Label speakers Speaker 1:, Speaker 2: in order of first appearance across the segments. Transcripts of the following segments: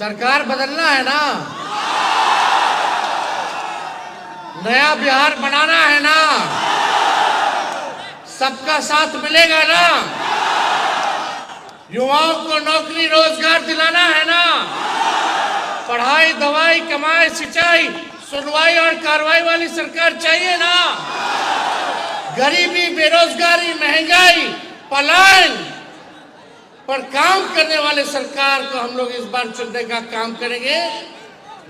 Speaker 1: सरकार बदलना है ना, नया बिहार बनाना है ना, सबका साथ मिलेगा ना, युवाओं को नौकरी रोजगार दिलाना है ना, पढ़ाई दवाई कमाई सिंचाई सुनवाई और कार्रवाई वाली सरकार चाहिए ना, गरीबी बेरोजगारी महंगाई पलायन पर काम करने वाले सरकार को हम लोग इस बार चुनने का काम करेंगे,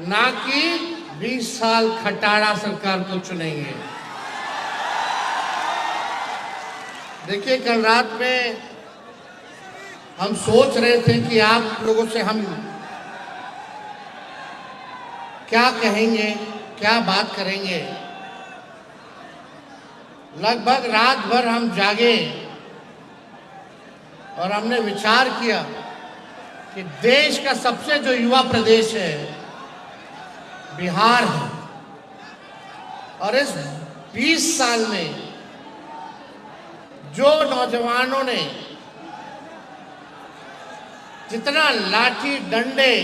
Speaker 1: ना कि 20 साल खटारा सरकार को चुनेंगे। देखिए, कल रात में हम सोच रहे थे कि आप लोगों से हम क्या कहेंगे, क्या बात करेंगे। लगभग रात भर हम जागे और हमने विचार किया कि देश का सबसे जो युवा प्रदेश है बिहार है, और इस 20 साल में जो नौजवानों ने जितना लाठी डंडे,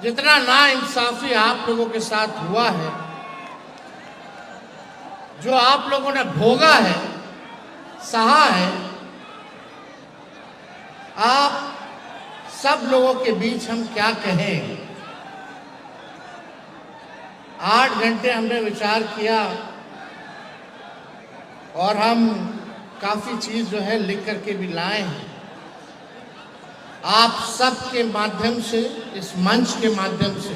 Speaker 1: जितना नाइंसाफी आप लोगों के साथ हुआ है, जो आप लोगों ने भोगा है, सहा है, आप सब लोगों के बीच हम क्या कहें। 8 घंटे हमने विचार किया और हम काफी चीज जो है लिख करके भी लाए हैं। आप सब के माध्यम से, इस मंच के माध्यम से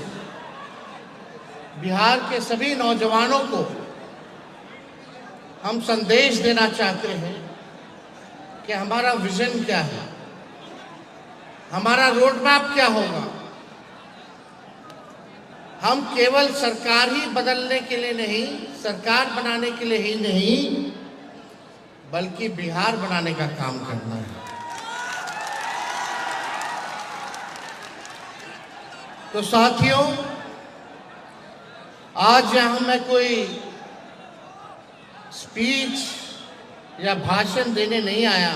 Speaker 1: बिहार के सभी नौजवानों को हम संदेश देना चाहते हैं कि हमारा विजन क्या है, हमारा रोड मैप क्या होगा। हम केवल सरकार ही बदलने के लिए नहीं, सरकार बनाने के लिए ही नहीं, बल्कि बिहार बनाने का काम करना है। तो साथियों, आज यहाँ मैं कोई स्पीच या भाषण देने नहीं आया,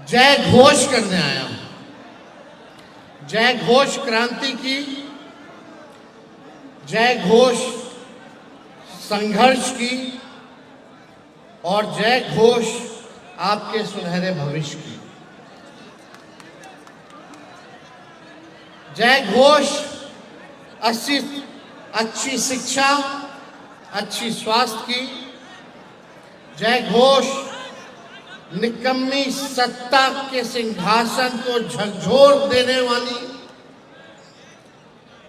Speaker 1: जय घोष करने आया हूं। जय घोष क्रांति की, जय घोष संघर्ष की, और जय घोष आपके सुनहरे भविष्य की। जय घोष अच्छी शिक्षा, अच्छी स्वास्थ्य की। जय घोष निकम्मी सत्ता के सिंहासन को झकझोर देने वाली।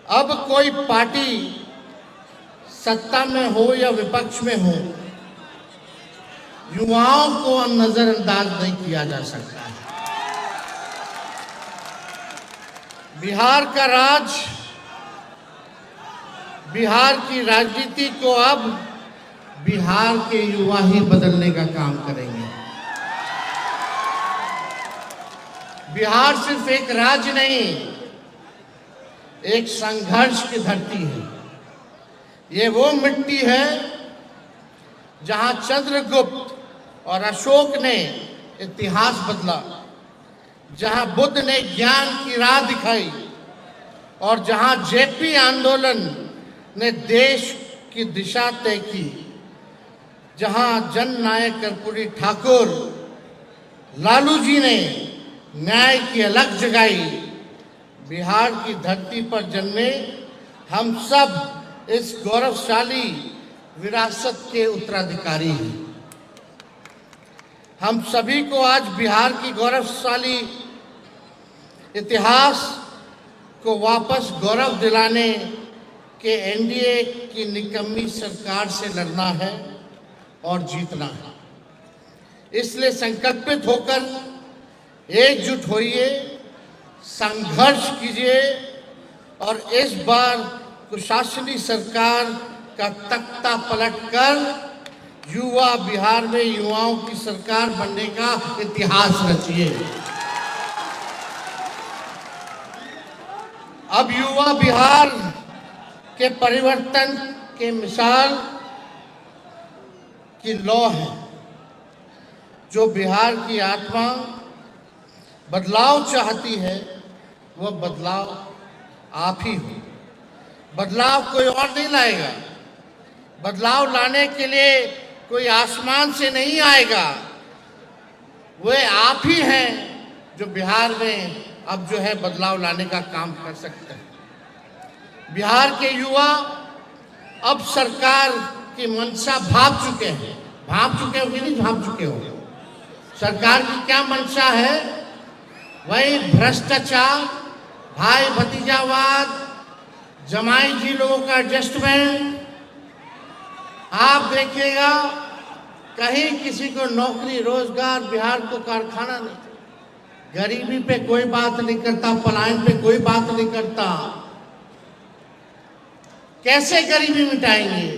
Speaker 1: अब कोई पार्टी सत्ता में हो या विपक्ष में हो, युवाओं को नजरअंदाज नहीं किया जा सकता है। बिहार का राज, बिहार की राजनीति को अब बिहार के युवा ही बदलने का काम करेंगे। बिहार सिर्फ एक राज्य नहीं, एक संघर्ष की धरती है। ये वो मिट्टी है जहां चंद्रगुप्त और अशोक ने इतिहास बदला, जहां बुद्ध ने ज्ञान की राह दिखाई, और जहां जेपी आंदोलन ने देश की दिशा तय की, जहां जननायक कर्पूरी ठाकुर लालू जी ने न्याय की अलख जगाई। बिहार की धरती पर जन्मे हम सब इस गौरवशाली विरासत के उत्तराधिकारी हैं। हम सभी को आज बिहार की गौरवशाली इतिहास को वापस गौरव दिलाने के एनडीए की निकम्मी सरकार से लड़ना है और जीतना है। इसलिए संकल्पित होकर एकजुट होइए, संघर्ष कीजिए और इस बार कुशासनी सरकार का तख्ता पलटकर युवा बिहार में युवाओं की सरकार बनने का इतिहास रचिए। अब युवा बिहार के परिवर्तन के मिसाल की लौ है, जो बिहार की आत्मा, बदलाव चाहती है, वह बदलाव आप ही हो। बदलाव कोई और नहीं लाएगा। बदलाव लाने के लिए कोई आसमान से नहीं आएगा। वे आप ही हैं जो बिहार में अब जो है बदलाव लाने का काम कर सकते हैं। बिहार के युवा अब सरकार की मंशा भाप चुके हैं। भाप चुके हो कि नहीं भाप चुके हो? सरकार की क्या मंशा है? वही भ्रष्टाचार, भाई भतीजावाद, जमाई जी लोगों का एडजस्टमेंट। आप देखिएगा कहीं किसी को नौकरी रोजगार, बिहार को कारखाना नहीं। गरीबी पे कोई बात नहीं करता, पलायन पे कोई बात नहीं करता। कैसे गरीबी मिटाएंगे,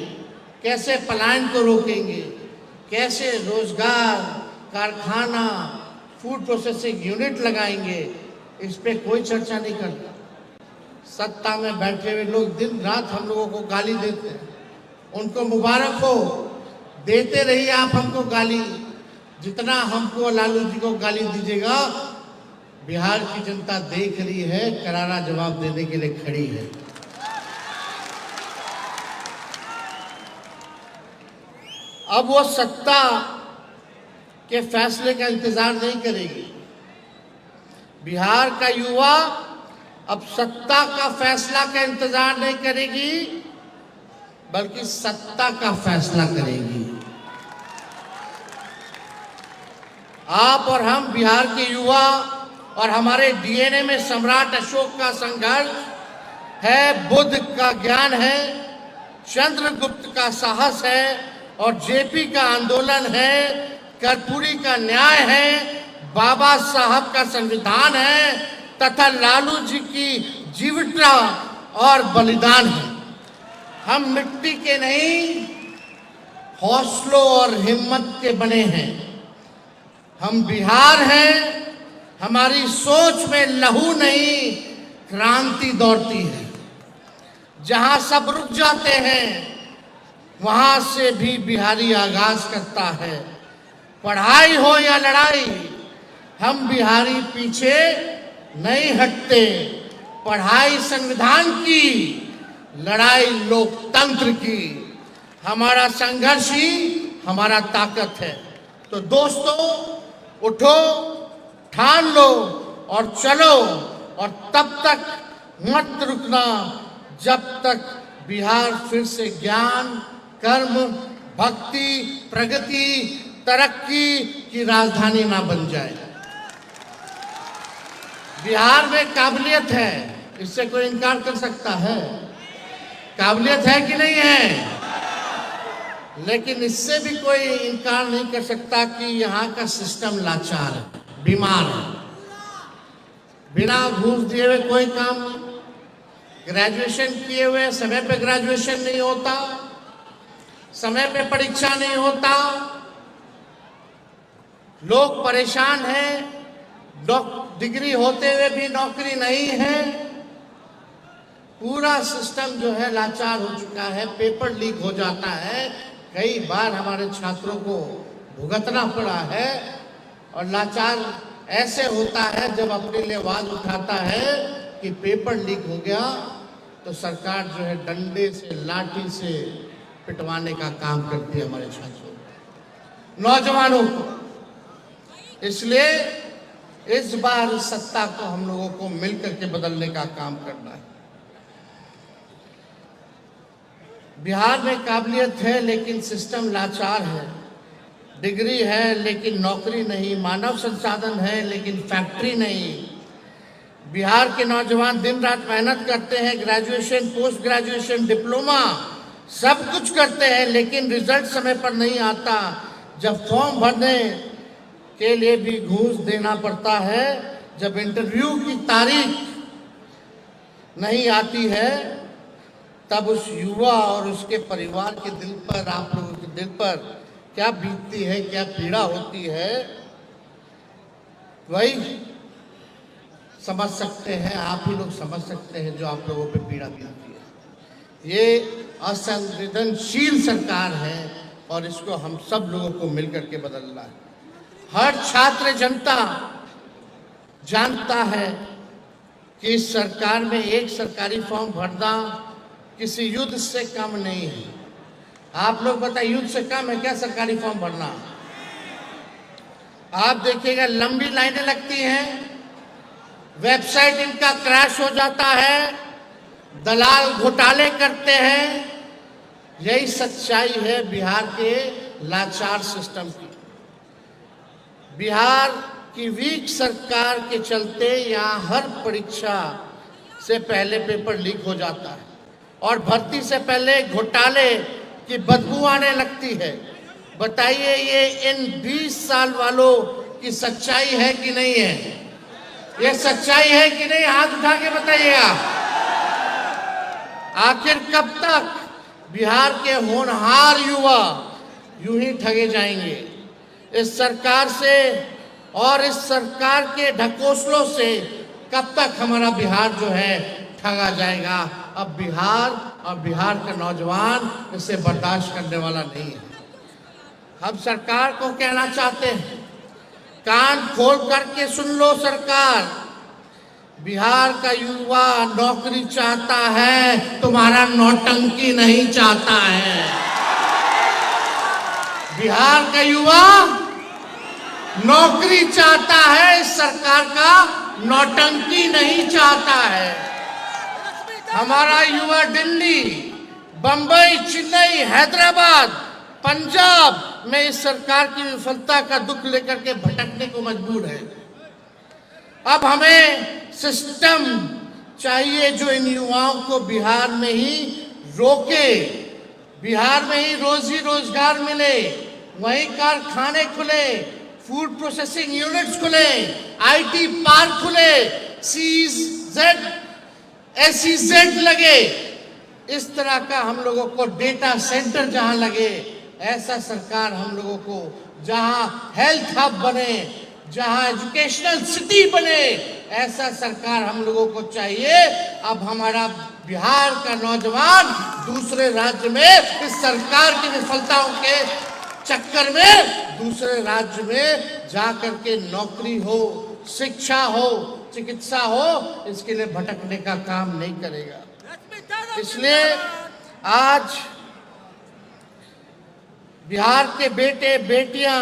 Speaker 1: कैसे पलायन को रोकेंगे, कैसे रोजगार, कारखाना, फूड प्रोसेसिंग यूनिट लगाएंगे, इस पे कोई चर्चा नहीं करता। सत्ता में बैठे हुए लोग दिन रात हम लोगों को गाली देते हैं। उनको मुबारक हो, देते रहिए आप हमको गाली। जितना हमको लालू जी को गाली दीजिएगा, बिहार की जनता देख रही है, करारा जवाब देने के लिए खड़ी है। अब वो सत्ता के फैसले का इंतजार नहीं करेगी। बिहार का युवा अब सत्ता का फैसला का इंतजार नहीं करेगी, बल्कि सत्ता का फैसला करेगी। आप और हम बिहार के युवा और हमारे डीएनए में सम्राट अशोक का संघर्ष है, बुद्ध का ज्ञान है, चंद्रगुप्त का साहस है और जेपी का आंदोलन है, कर्पूरी का न्याय है, बाबा साहब का संविधान है तथा लालू जी की जीवटता और बलिदान है। हम मिट्टी के नहीं, हौसलों और हिम्मत के बने हैं। हम बिहार हैं, हमारी सोच में लहू नहीं, क्रांति दौड़ती है। जहां सब रुक जाते हैं, वहां से भी बिहारी आगाज करता है। पढ़ाई हो या लड़ाई, हम बिहारी पीछे नहीं हटते। पढ़ाई संविधान की, लड़ाई लोकतंत्र की। हमारा संघर्ष ही हमारा ताकत है। तो दोस्तों, उठो, ठान लो और चलो, और तब तक मत रुकना जब तक बिहार फिर से ज्ञान, कर्म, भक्ति, प्रगति, तरक्की की राजधानी ना बन जाए। बिहार में काबिलियत है, इससे कोई इनकार कर सकता है? काबिलियत है कि नहीं है? लेकिन इससे भी कोई इनकार नहीं कर सकता कि यहाँ का सिस्टम लाचार है, बीमार है। बिना घूस दिए हुए कोई काम नहीं। ग्रेजुएशन किए हुए समय पे ग्रेजुएशन नहीं होता, समय पे परीक्षा नहीं होता, लोग परेशान हैं। डिग्री होते हुए भी नौकरी नहीं है। पूरा सिस्टम जो है लाचार हो चुका है। पेपर लीक हो जाता है, कई बार हमारे छात्रों को भुगतना पड़ा है। और लाचार ऐसे होता है जब अपने लिए आवाज उठाता है कि पेपर लीक हो गया, तो सरकार जो है डंडे से, लाठी से पिटवाने का काम करती है हमारे छात्रों, नौजवानों को। इसलिए इस बार सत्ता को हम लोगों को मिलकर के बदलने का काम करना है। बिहार में काबिलियत है लेकिन सिस्टम लाचार है। डिग्री है लेकिन नौकरी नहीं, मानव संसाधन है लेकिन फैक्ट्री नहीं। बिहार के नौजवान दिन रात मेहनत करते हैं, ग्रेजुएशन, पोस्ट ग्रेजुएशन, डिप्लोमा सब कुछ करते हैं, लेकिन रिजल्ट समय पर नहीं आता। जब फॉर्म भरने के लिए भी घूस देना पड़ता है, जब इंटरव्यू की तारीख नहीं आती है, तब उस युवा और उसके परिवार के दिल पर, आप लोगों के दिल पर क्या बीतती है, क्या पीड़ा होती है, वही समझ सकते हैं। आप ही लोग समझ सकते हैं जो आप लोगों पे पीड़ा बीतती है। ये असंवेदनशील सरकार है और इसको हम सब लोगों को मिलकर के बदलना है। हर छात्र जनता जानता है कि इस सरकार में एक सरकारी फॉर्म भरना किसी युद्ध से कम नहीं है। आप लोग बताइए, युद्ध से कम है क्या सरकारी फॉर्म भरना? आप देखिएगा लंबी लाइनें लगती हैं, वेबसाइट इनका क्रैश हो जाता है, दलाल घोटाले करते हैं। यही सच्चाई है बिहार के लाचार सिस्टम की। बिहार की वीक सरकार के चलते यहाँ हर परीक्षा से पहले पेपर लीक हो जाता है और भर्ती से पहले घोटाले की बदबू आने लगती है। बताइए ये इन 20 साल वालों की सच्चाई है कि नहीं है? ये सच्चाई है कि नहीं? हाथ उठा के बताइएगा। आखिर कब तक बिहार के होनहार युवा यूं ही ठगे जाएंगे? इस सरकार से और इस सरकार के ढकोसलों से कब तक हमारा बिहार जो है ठगा जाएगा? अब बिहार और बिहार का नौजवान इसे बर्दाश्त करने वाला नहीं है। हम सरकार को कहना चाहते हैं, कान खोल करके सुन लो सरकार, बिहार का युवा नौकरी चाहता है, तुम्हारा नौटंकी नहीं चाहता है। बिहार का युवा नौकरी चाहता है, इस सरकार का नौटंकी नहीं चाहता है। हमारा युवा दिल्ली, बंबई, चेन्नई, हैदराबाद, पंजाब में इस सरकार की विफलता का दुख लेकर के भटकने को मजबूर है। अब हमें सिस्टम चाहिए जो इन युवाओं को बिहार में ही रोके, बिहार में ही रोजी रोजगार मिले, वहीं कारखाने खुले, फूड प्रोसेसिंग यूनिट्स खुले, आईटी पार्क खुले, SEZ लगे। इस तरह का हम लोगों को डेटा सेंटर जहां लगे, ऐसा सरकार हम लोगों को, जहां हेल्थ हब बने, जहां एजुकेशनल सिटी बने, ऐसा सरकार हम लोगों को चाहिए। अब हमारा बिहार का नौजवान दूसरे राज्य में इस सरकार की विफलताओं के चक्कर में दूसरे राज्य में जाकर के नौकरी हो, शिक्षा हो, चिकित्सा हो, इसके लिए भटकने का काम नहीं करेगा। इसलिए आज बिहार के बेटे बेटियां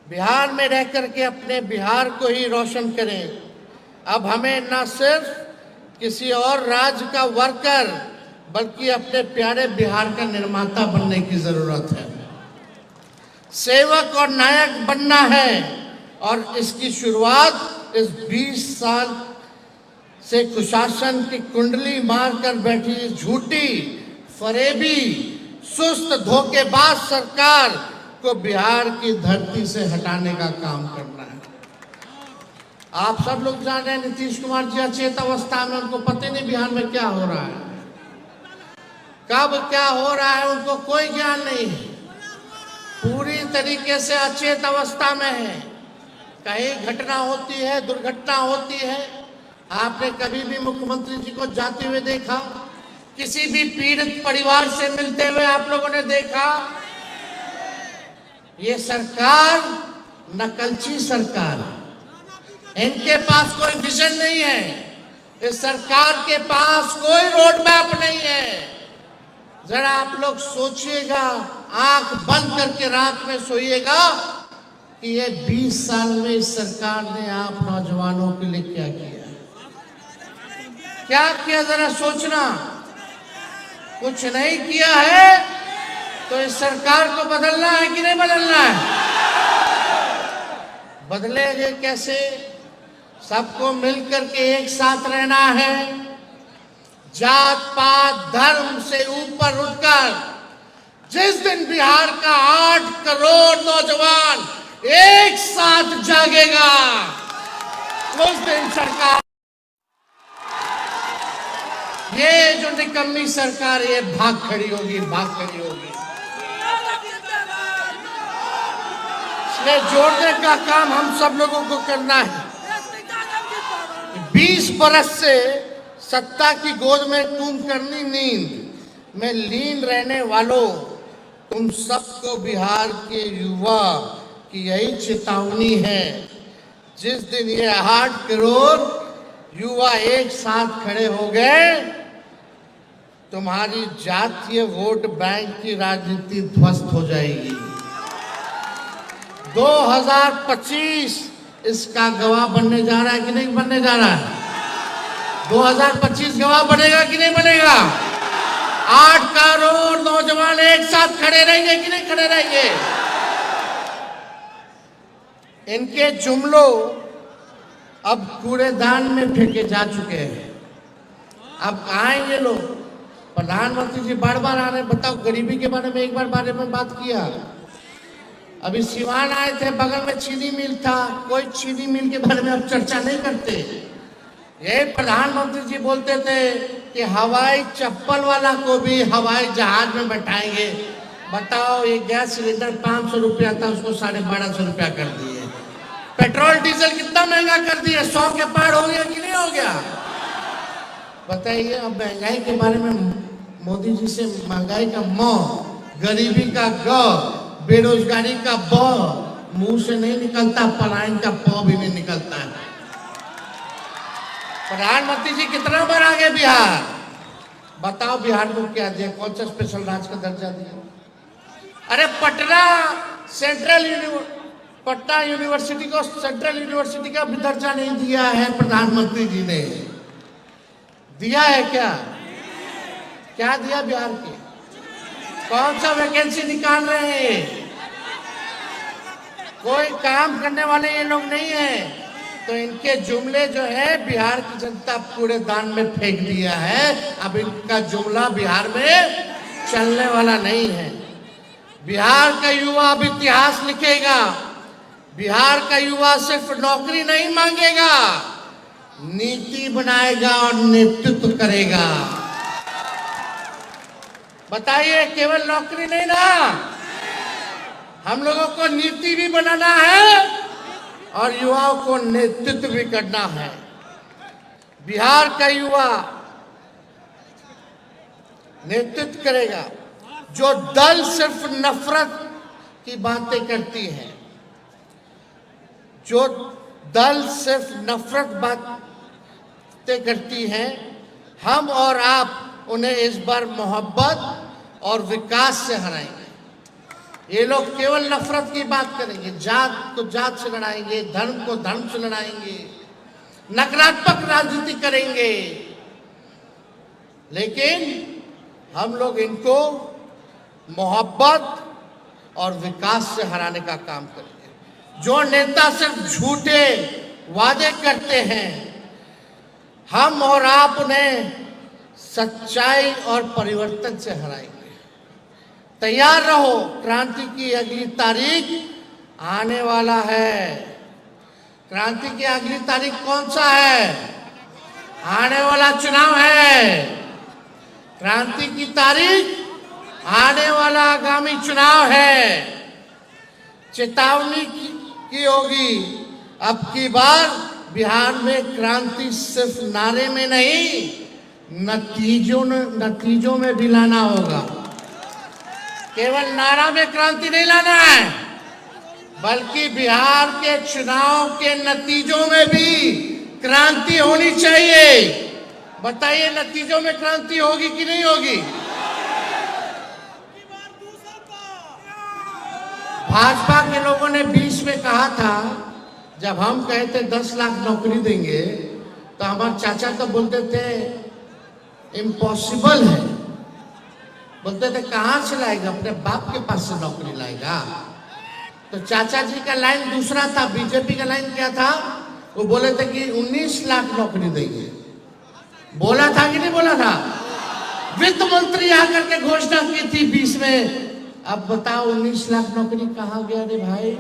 Speaker 1: बिहार में रह करके अपने बिहार को ही रोशन करें। अब हमें न सिर्फ किसी और राज्य का वर्कर बल्कि अपने प्यारे बिहार का निर्माता बनने की जरूरत है। सेवक और नायक बनना है और इसकी शुरुआत इस 20 साल से कुशासन की कुंडली मारकर बैठी झूठी, फरेबी, सुस्त, धोखेबाज सरकार को बिहार की धरती से हटाने का काम करना है। आप सब लोग जान रहे हैं नीतीश कुमार जी अचेत अवस्था में, उनको पता नहीं बिहार में क्या हो रहा है, कब क्या हो रहा है उनको कोई ज्ञान नहीं है। पूरी तरीके से अचेत अवस्था में है। कहीं घटना होती है, दुर्घटना होती है, आपने कभी भी मुख्यमंत्री जी को जाते हुए देखा? किसी भी पीड़ित परिवार से मिलते हुए आप लोगों ने देखा? ये सरकार नकलची सरकार, इनके पास कोई विजन नहीं है। इस सरकार के पास कोई रोड मैप नहीं है। जरा आप लोग सोचिएगा, आंख बंद करके रात में सोइएगा कि ये 20 साल में इस सरकार ने आप नौजवानों के लिए क्या किया, क्या किया? जरा सोचना। कुछ नहीं किया है तो इस सरकार को बदलना है कि नहीं बदलना है? बदलेंगे कैसे? सबको मिलकर के एक साथ रहना है। जात पात धर्म से ऊपर उठकर जिस दिन बिहार का 8 करोड़ नौजवान एक साथ जागेगा, उस दिन सरकार, ये जो निकम्मी सरकार, ये भाग खड़ी होगी, भाग खड़ी होगी। इसलिए जोड़ने का काम हम सब लोगों को करना है। 20 बरस से सत्ता की गोद में कुंभकर्णी नींद में लीन रहने वालों, तुम सबको बिहार के युवा की यही चेतावनी है। जिस दिन ये 8 करोड़ युवा एक साथ खड़े हो गए, तुम्हारी जातीय वोट बैंक की राजनीति ध्वस्त हो जाएगी। 2025 इसका गवाह बनने जा रहा है कि नहीं बनने जा रहा है? 2025 गवाह बनेगा कि नहीं बनेगा? 8 करोड़ नौजवान एक साथ खड़े रहेंगे कि नहीं खड़े रहेंगे? इनके जुमलों अब कूड़ेदान में फेंके जा चुके हैं। अब कहाँ हैं ये लोग? प्रधानमंत्री जी बार बार आ रहे हैं। बताओ, गरीबी के बारे में एक बारे में बात किया? अभी सिवान आए थे, बगल में चीनी मिल था, कोई चीनी मिल के बारे में अब चर्चा नहीं करते। ये प्रधानमंत्री जी बोलते थे कि हवाई चप्पल वाला को भी हवाई जहाज में बैठाएंगे। बताओ, ये गैस सिलेंडर 500 रुपया था, उसको 1250 रुपया कर दिए। पेट्रोल डीजल कितना महंगा कर दिया, 100 के पार हो गया कि नहीं हो गया? बताइए। अब महंगाई के बारे में मोदी जी से महंगाई का म, गरीबी का ग, बेरोजगारी का ब मुंह से नहीं निकलता, पलायन का प भी नहीं निकलता है। प्रधानमंत्री जी कितना बार आ गए बिहार? बताओ, बिहार को क्या दिया? कौन सा स्पेशल राज्य का दर्जा दिया? अरे पटना यूनिवर्सिटी को सेंट्रल यूनिवर्सिटी का भी दर्जा नहीं दिया है प्रधानमंत्री जी ने। दिया है क्या? क्या दिया बिहार के? कौन सा वैकेंसी निकाल रहे हैं? कोई काम करने वाले ये लोग नहीं है। तो इनके जुमले जो है बिहार की जनता कूड़ेदान में फेंक दिया है। अब इनका जुमला बिहार में चलने वाला नहीं है। बिहार का युवा अब इतिहास लिखेगा। बिहार का युवा सिर्फ नौकरी नहीं मांगेगा, नीति बनाएगा और नेतृत्व करेगा। बताइए, केवल नौकरी नहीं ना, हम लोगों को नीति भी बनाना है और युवाओं को नेतृत्व भी करना है। बिहार का युवा नेतृत्व करेगा। जो दल सिर्फ नफरत की बातें करती है, जो दल सिर्फ नफरत बातें करती हैं, हम और आप उन्हें इस बार मोहब्बत और विकास से हराएंगे। ये लोग केवल नफरत की बात करेंगे, जात को जात से लड़ाएंगे, धर्म को धर्म से लड़ाएंगे, नकारात्मक राजनीति करेंगे। लेकिन हम लोग इनको मोहब्बत और विकास से हराने का काम करेंगे। जो नेता सिर्फ झूठे वादे करते हैं, हम और आप उन्हें सच्चाई और परिवर्तन से हराएंगे। तैयार रहो, क्रांति की अगली तारीख आने वाला है। क्रांति की अगली तारीख कौन सा है? आने वाला चुनाव है। क्रांति की तारीख आने वाला आगामी चुनाव है। चेतावनी की होगी। अब की बार बिहार में क्रांति सिर्फ नारे में नहीं, नतीजों में भी लाना होगा। केवल नारा में क्रांति नहीं लाना है, बल्कि बिहार के चुनाव के नतीजों में भी क्रांति होनी चाहिए। बताइए, नतीजों में क्रांति होगी कि नहीं होगी? भाजपा के लोगों ने 20 में कहा था, जब हम कहे थे 10 लाख नौकरी देंगे, तो हमारे चाचा तो बोलते थे इम्पॉसिबल है। बोलते थे कहाँ से लाएगा, अपने बाप के पास से नौकरी लाएगा। तो चाचा जी का लाइन दूसरा था। बीजेपी का लाइन क्या था? वो बोले थे कि 19 लाख नौकरी देंगे। बोला था कि नहीं बोला था? वित्त मंत्री आकर के घोषणा की थी 20 में। अब बताओ 19 लाख नौकरी कहाँ गया रे भाई?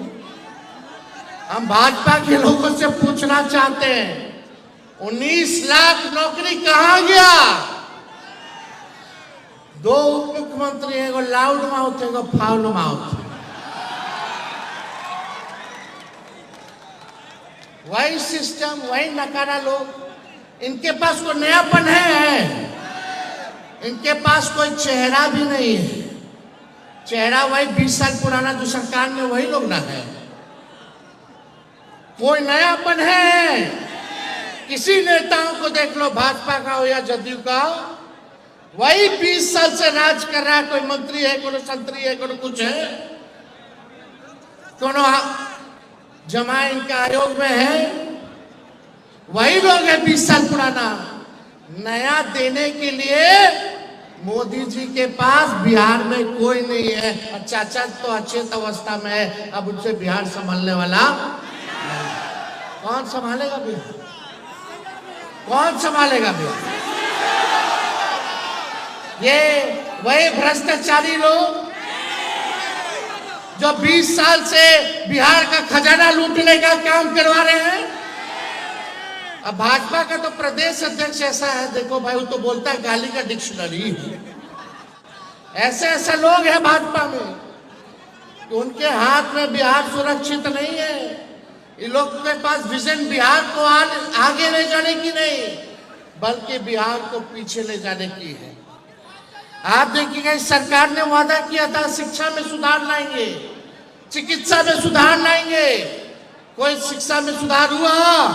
Speaker 1: हम भाजपा के लोगों से पूछना चाहते हैं, 19 लाख नौकरी कहाँ गया? 2 उप मुख्यमंत्री, एगो लाउड माउथ, एगो फाउल माउथ। वही सिस्टम, वही नकारा लोग। इनके पास कोई नयापन है? इनके पास कोई चेहरा भी नहीं है। चेहरा वही 20 साल पुराना जो सरकार में, वही लोग ना है। कोई नयापन है? किसी नेताओं को देख लो, भाजपा का हो या जदयू का, वही 20 साल से राज कर रहा है। कोई मंत्री है, कोई संतरी है, कोई कुछ है, कोनो जमाए इनका आयोग में है, वही लोग है 20 साल पुराना। नया देने के लिए मोदी जी के पास बिहार में कोई नहीं है। और चाचा तो अच्छे अवस्था में है, अब उनसे बिहार संभालने वाला कौन संभालेगा बिहार? कौन संभालेगा बिहार? ये वही भ्रष्टाचारी लोग जो 20 साल से बिहार का खजाना लूटने का काम करवा रहे हैं। अब भाजपा का तो प्रदेश अध्यक्ष ऐसा है, देखो भाई, वो तो बोलता है गाली का डिक्शनरी। ऐसे ऐसे लोग हैं भाजपा में कि उनके हाथ में बिहार सुरक्षित नहीं है। इन लोग के पास विजन बिहार को आगे ले जाने की नहीं, बल्कि बिहार को पीछे ले जाने की है। आप देखिएगा, इस सरकार ने वादा किया था शिक्षा में सुधार लाएंगे, चिकित्सा में सुधार लाएंगे। कोई शिक्षा में सुधार हुआ?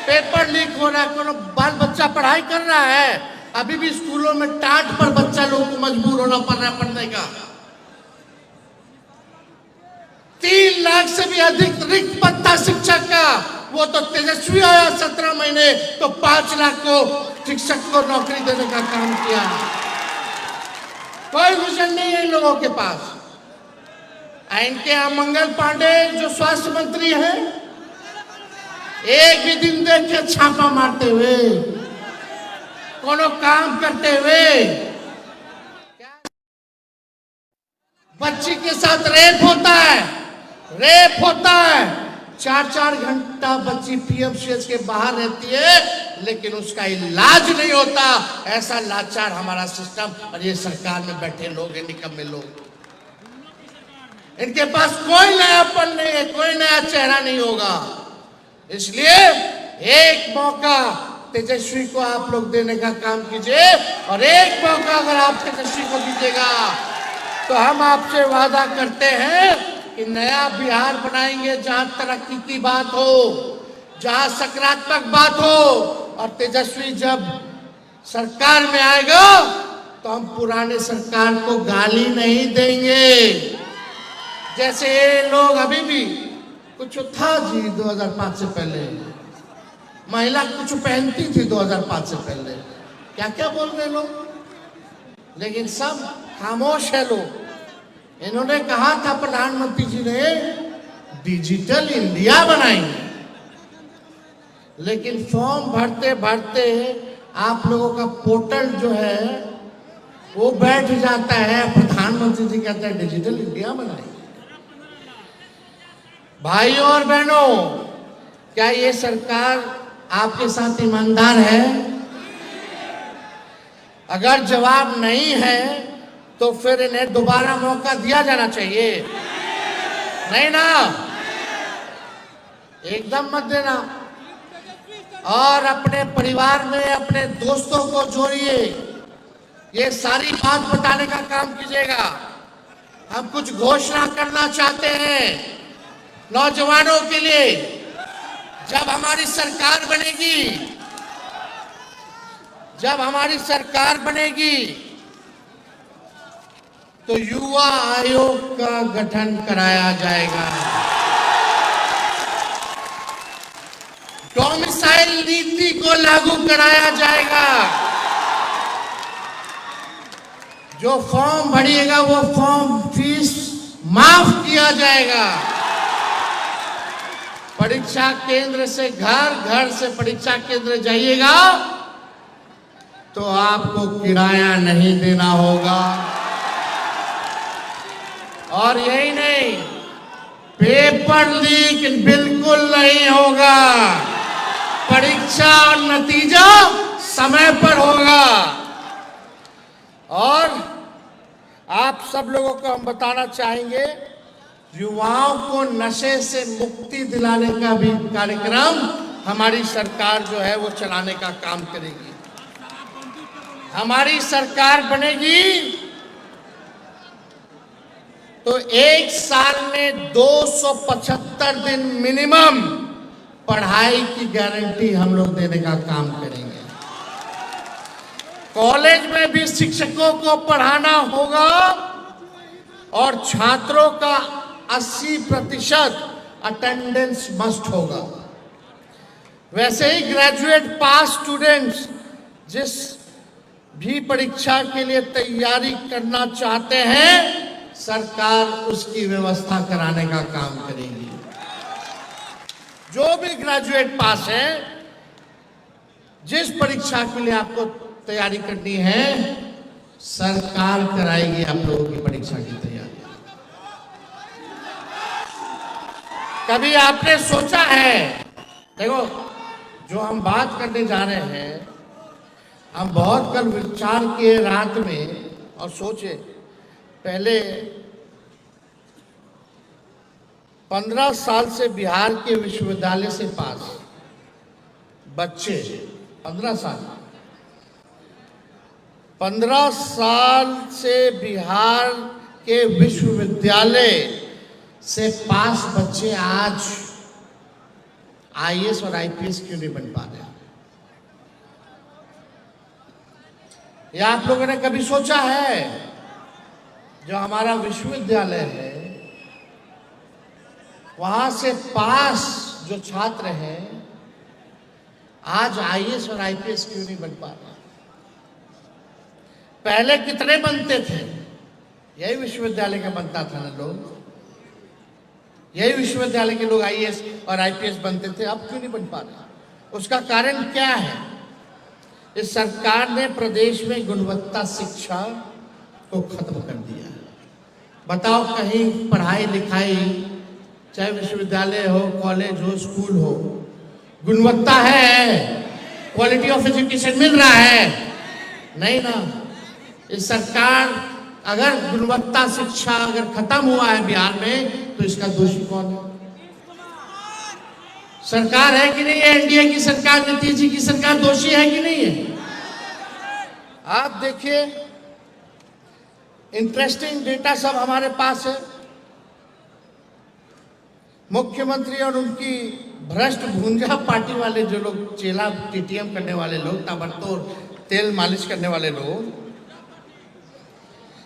Speaker 1: पेपर लीक हो रहा है, कोनो बाल बच्चा पढ़ाई कर रहा है, अभी भी स्कूलों में टाट पर बच्चा लोगों को मजबूर होना पड़ रहा है पढ़ने का। 3 लाख से भी अधिक रिक्त पद था शिक्षक का, वो तो तेजस्वी आया 17 महीने तो 5 लाख को शिक्षक को नौकरी देने का काम किया। कोई विजन नहीं है इन लोगों के पास। इनके यहाँ मंगल पांडे जो स्वास्थ्य मंत्री हैं, एक भी दिन देख के छापा मारते हुए, कोनो काम करते हुए। बच्ची के साथ रेप होता है, रेप होता है, 4-4 घंटा बच्ची पीएमसीएच के बाहर रहती है, लेकिन उसका इलाज नहीं होता। ऐसा लाचार हमारा सिस्टम, और ये सरकार में बैठे लोग हैं, निकम्मे लोग। इनके पास कोई नयापन नहीं है, कोई नया चेहरा नहीं होगा। इसलिए एक मौका तेजस्वी को आप लोग देने का काम कीजिए, और एक मौका अगर आप तेजस्वी को दीजिएगा तो हम आपसे वादा करते हैं कि नया बिहार बनाएंगे, जहां तरक्की की बात हो, जहां सकारात्मक बात हो। और तेजस्वी जब सरकार में आएगा तो हम पुराने सरकार को गाली नहीं देंगे। जैसे ये लोग अभी भी कुछ था जी 2005 से पहले, महिला कुछ पहनती थी 2005 से पहले, क्या क्या बोल रहे लोग, लेकिन सब खामोश है लोग। इन्होंने कहा था, प्रधानमंत्री जी ने, डिजिटल इंडिया बनाएंगे, लेकिन फॉर्म भरते भरते आप लोगों का पोर्टल जो है वो बैठ जाता है, प्रधानमंत्री जी कहते हैं डिजिटल इंडिया बनाएंगे। भाइयों और बहनों, क्या ये सरकार आपके साथ ईमानदार है? अगर जवाब नहीं है तो फिर इन्हें दोबारा मौका दिया जाना चाहिए, नहीं ना? एकदम मत देना। और अपने परिवार में अपने दोस्तों को जोड़िए, ये सारी बात बताने का काम कीजिएगा। हम कुछ घोषणा करना चाहते हैं नौजवानों के लिए। जब हमारी सरकार बनेगी, जब हमारी सरकार बनेगी तो युवा आयोग का गठन कराया जाएगा। डोमिसाइल नीति को लागू कराया जाएगा। जो फॉर्म भरिएगा वो फॉर्म फीस माफ किया जाएगा। परीक्षा केंद्र से घर, घर से परीक्षा केंद्र जाइएगा तो आपको किराया नहीं देना होगा। और यही नहीं, पेपर लीक बिल्कुल नहीं होगा। परीक्षा और नतीजा समय पर होगा। और आप सब लोगों को हम बताना चाहेंगे, युवाओं को नशे से मुक्ति दिलाने का भी कार्यक्रम हमारी सरकार जो है वो चलाने का काम करेगी। हमारी सरकार बनेगी तो 1 साल में 275 दिन मिनिमम पढ़ाई की गारंटी हम लोग देने का काम करेंगे। कॉलेज में भी शिक्षकों को पढ़ाना होगा और छात्रों का 80% अटेंडेंस मस्ट होगा। वैसे ही ग्रेजुएट पास स्टूडेंट्स जिस भी परीक्षा के लिए तैयारी करना चाहते हैं, सरकार उसकी व्यवस्था कराने का काम करेगी। जो भी ग्रेजुएट पास है, जिस परीक्षा के लिए आपको तैयारी करनी है, सरकार कराएगी आप लोगों की परीक्षा की तैयारी। कभी आपने सोचा है, देखो जो हम बात करने जा रहे हैं, हम बहुत कल विचार किए रात में और सोचे, पहले 15 साल से बिहार के विश्वविद्यालय से पास बच्चे 15 साल से बिहार के विश्वविद्यालय से पास बच्चे आज आईएएस और आईपीएस क्यों नहीं बन पा रहे? या आप लोगों ने कभी सोचा है, जो हमारा विश्वविद्यालय है वहां से पास जो छात्र हैं आज आईएएस और आईपीएस क्यों नहीं बन पा रहे? पहले कितने बनते थे? यही विश्वविद्यालय का बनता था ना लोग, यही विश्वविद्यालय के लोग आईएएस और आईपीएस बनते थे, अब क्यों नहीं बन पा रहे? उसका कारण क्या है? इस सरकार ने प्रदेश में गुणवत्ता शिक्षा को खत्म कर दिया है। बताओ, कहीं पढ़ाई लिखाई, चाहे विश्वविद्यालय हो, कॉलेज हो, स्कूल हो, गुणवत्ता है? क्वालिटी ऑफ एजुकेशन मिल रहा है? नहीं ना। इस सरकार, अगर गुणवत्ता शिक्षा अगर खत्म हुआ है बिहार में, तो इसका दोषी कौन है? सरकार है कि नहीं है? एनडीए की सरकार, नीतीश जी की सरकार दोषी है कि नहीं है? आप देखिए, इंटरेस्टिंग डेटा सब हमारे पास है। मुख्यमंत्री और उनकी भ्रष्ट भूंजा पार्टी वाले जो लोग, चेला टीटीएम करने वाले लोग, ताबड़तोड़ तेल मालिश करने वाले लोग,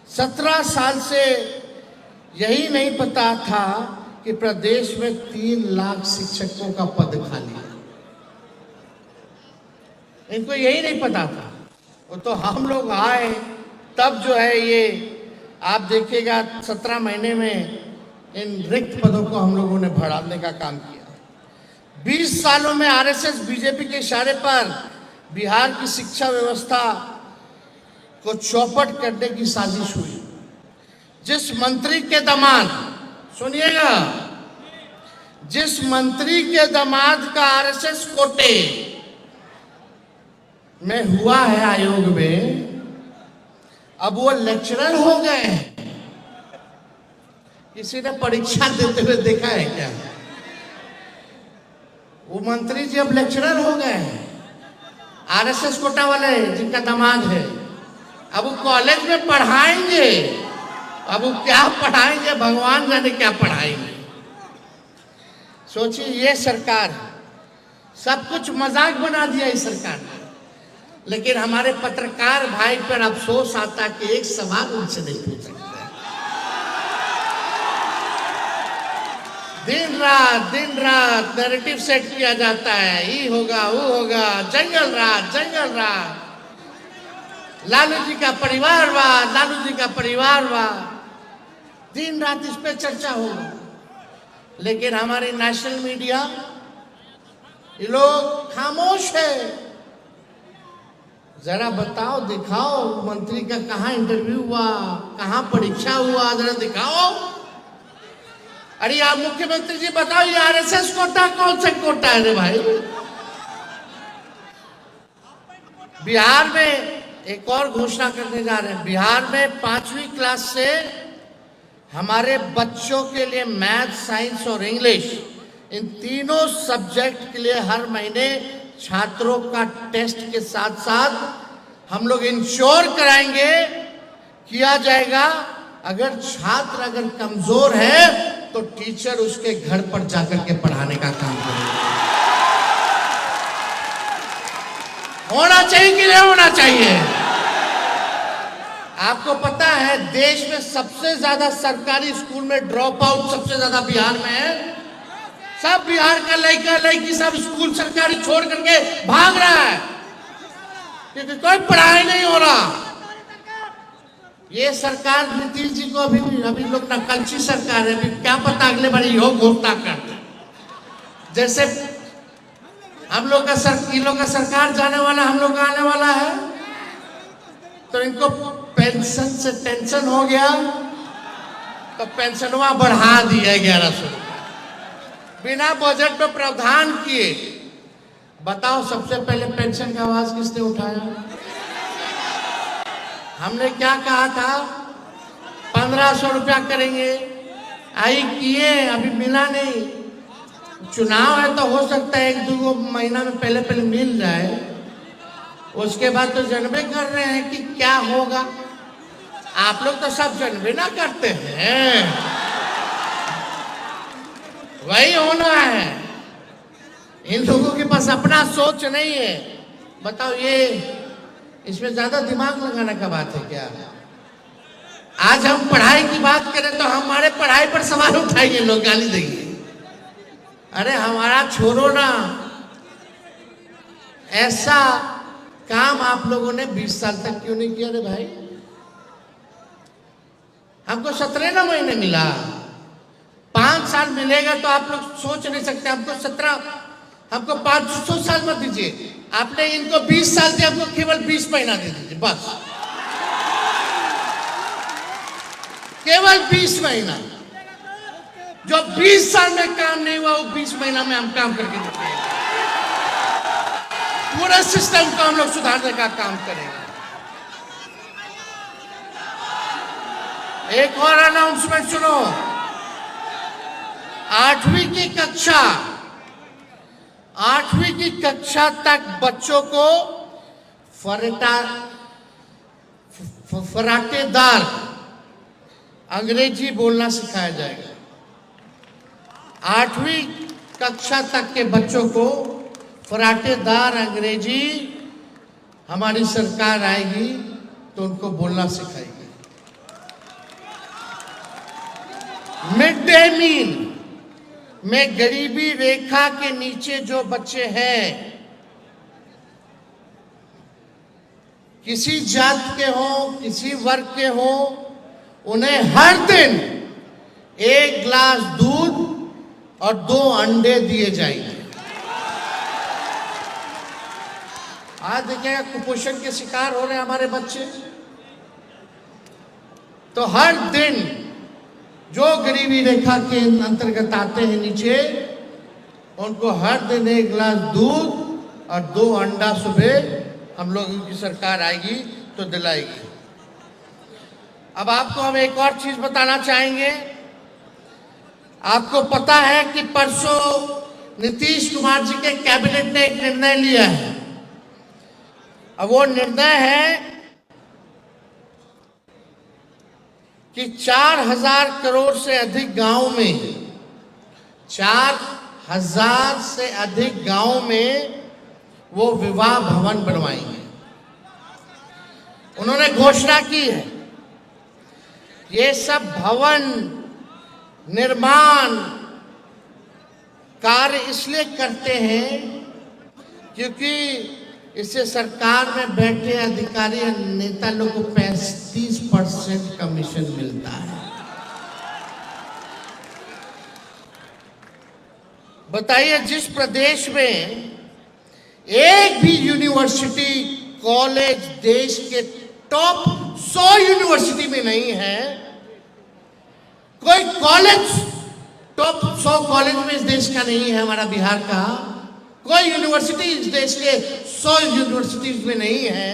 Speaker 1: 17 साल से यही नहीं पता था कि प्रदेश में 3 लाख शिक्षकों का पद खाली है। इनको यही नहीं पता था। वो तो हम लोग आए तब जो है, ये आप देखिएगा 17 महीने में इन रिक्त पदों को हम लोगों ने बढ़ाने का काम किया। 20 सालों में आरएसएस बीजेपी के इशारे पर बिहार की शिक्षा व्यवस्था को चौपट करने की साजिश हुई। जिस मंत्री के दामाद, सुनिएगा, जिस मंत्री के दामाद का आरएसएस कोटे में हुआ है आयोग में, अब वो लेक्चरर हो गए। किसी ने परीक्षा देते हुए देखा है क्या? वो मंत्री जी अब लेक्चरर हो गए हैं, आरएसएस कोटा वाले जिनका दामाद है। अब वो कॉलेज में पढ़ाएंगे, अब वो क्या पढ़ाएंगे, भगवान जाने क्या पढ़ाएंगे। सोचिए, ये सरकार सब कुछ मजाक बना दिया इस सरकार ने। लेकिन हमारे पत्रकार भाई पर अफसोस आता कि एक सवाल उनसे नहीं पूछ सकते। दिन रात नैरेटिव सेट किया जाता है, ये होगा वो होगा, जंगल रात, लालू जी का परिवारवाद, लालू जी का परिवारवाद, दिन रात इस पे चर्चा होगा। लेकिन हमारी नेशनल मीडिया, ये लोग खामोश है। जरा बताओ, दिखाओ, मंत्री का कहाँ इंटरव्यू हुआ, कहाँ परीक्षा हुआ, जरा दिखाओ। अरे आप मुख्यमंत्री जी बताओ, ये आरएसएस कोटा कौन सा कोटा है रे भाई? बिहार में एक और घोषणा करने जा रहे हैं। बिहार में 5वीं क्लास से हमारे बच्चों के लिए मैथ, साइंस और इंग्लिश, इन तीनों सब्जेक्ट के लिए हर महीने छात्रों का टेस्ट के साथ साथ हम लोग इंश्योर कराएंगे, किया जाएगा। अगर छात्र अगर कमजोर है तो टीचर उसके घर पर जाकर के पढ़ाने का काम करेगा। होना चाहिए कि नहीं होना चाहिए? आपको पता है देश में सबसे ज्यादा सरकारी स्कूल में ड्रॉप आउट सबसे ज्यादा बिहार में है। सब बिहार का लड़का लड़की सब स्कूल सरकारी छोड़ करके भाग रहा है क्योंकि कोई पढ़ाई नहीं हो रहा। ये सरकार नीतीश जी को अभी लोग नकलची सरकार है, अभी क्या पता अगले बार यो घोषणा कर दे। जैसे हम लोग का इन लोग का सरकार जाने वाला, हम लोग का आने वाला है, तो इनको पेंशन से टेंशन हो गया तो पेंशनवा बढ़ा दिया 1100 रुपये बिना बजट में प्रावधान किए। बताओ सबसे पहले पेंशन का आवाज किसने उठाया? हमने क्या कहा था? 1500 रुपया करेंगे, आई किए, अभी मिला नहीं। चुनाव है तो हो सकता है 1-2 महीना में पहले मिल जाए, उसके बाद तो जनबे कर रहे हैं कि क्या होगा। आप लोग तो सब जनबे ना करते हैं, वही होना है। इन लोगों के पास अपना सोच नहीं है। बताओ ये इसमें ज्यादा दिमाग लगाने का बात है क्या? आज हम पढ़ाई की बात करें तो हमारे पढ़ाई पर सवाल उठाएंगे लोग, गाली देंगे। अरे हमारा छोड़ो ना, ऐसा काम आप लोगों ने 20 साल तक क्यों नहीं किया? रे भाई हमको 17 महीने मिला, 5 साल मिलेगा तो आप लोग सोच नहीं सकते। हमको 500 साल मत दीजिए, आपने इनको 20 साल दिया, हमको केवल 20 महीना दे दीजिए बस, केवल 20 महीना। जो 20 साल में काम नहीं हुआ वो 20 महीना में हम काम करके देते हैं। पूरा सिस्टम को हम लोग सुधारने का काम करेंगे। एक और अनाउंसमेंट सुनो, 8वीं की कक्षा तक बच्चों को फराटेदार अंग्रेजी बोलना सिखाया जाएगा। 8वीं कक्षा तक के बच्चों को फराटेदार अंग्रेजी हमारी सरकार आएगी तो उनको बोलना सिखाएगी। मिड डे मील में गरीबी रेखा के नीचे जो बच्चे हैं, किसी जात के हो, किसी वर्ग के हो, उन्हें हर दिन 1 गिलास दूध और 2 अंडे दिए जाएंगे। आज देखिएगा कुपोषण के शिकार हो रहे हैं हमारे बच्चे, तो हर दिन जो गरीबी रेखा के अंतर्गत आते हैं नीचे, उनको हर दिन 1 गिलास दूध और 2 अंडा सुबह हम लोगों की सरकार आएगी तो दिलाएगी। अब आपको हम एक और चीज बताना चाहेंगे। आपको पता है कि परसों नीतीश कुमार जी के कैबिनेट ने एक निर्णय लिया है। अब वो निर्णय है कि 4000 करोड़ से अधिक गांव में, 4000 से अधिक गांव में वो विवाह भवन बनवाएंगे। उन्होंने घोषणा की है, ये सब भवन निर्माण कार्य इसलिए करते हैं क्योंकि इससे सरकार में बैठे अधिकारी और नेता लोग को 35% कमीशन मिलता है। बताइए, जिस प्रदेश में एक भी यूनिवर्सिटी कॉलेज देश के टॉप 100 यूनिवर्सिटी में नहीं है, कोई कॉलेज टॉप 100 कॉलेज में इस देश का नहीं है, हमारा बिहार का कोई यूनिवर्सिटी इस देश के 100 यूनिवर्सिटीज में नहीं है,